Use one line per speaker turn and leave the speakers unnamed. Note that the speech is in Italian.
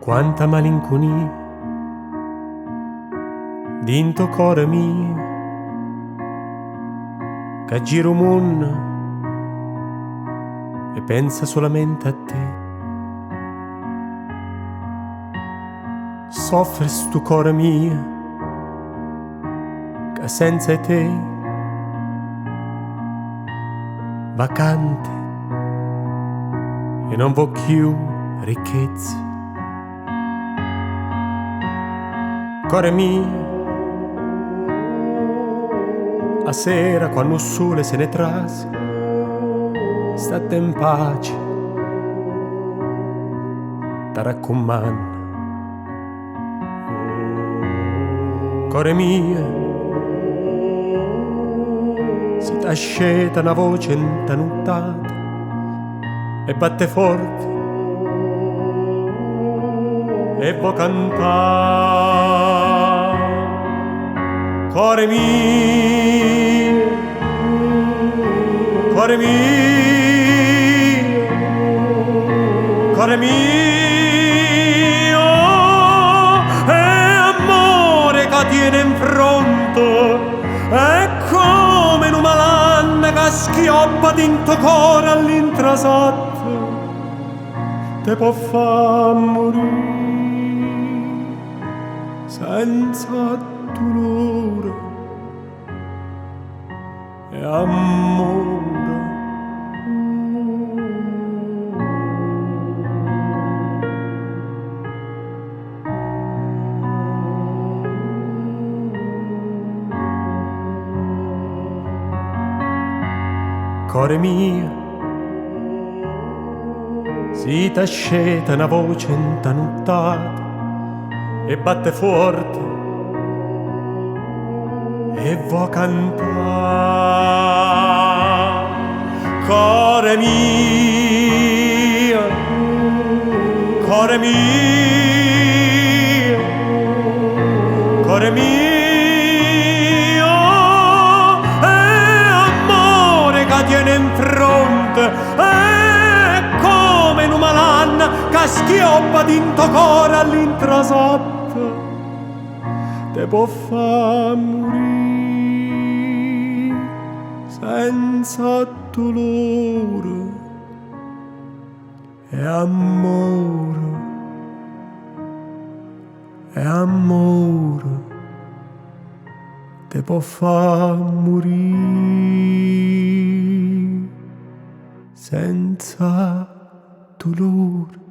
quanta malinconia dinto core mio, che giro mondo e pensa solamente a te. Soffre stu core mio, che senza te vacante e non vo' più ricchezze. Core mio, a sera quando il sole se ne trase, state in pace, ti raccomando. Core mio, si t'asceta una voce intanuttata e batte forte e vo' cantare. Core mio, core mio, core mio, è amore che tiene in fronte, è come una malanna che schioppa dinto cuore all'intrasatto, te può far morire senza dolore e amore. Core mio, si t'asceta una voce intanuttata e batte forte e vo' cantare. Core mio, core mio, core mio, è amore che tiene in fronte, è come una malanna che schioppa dinto cuore all'intrasatto, te può far morire senza dolore e amore, e amore, te può far morire senza dolore.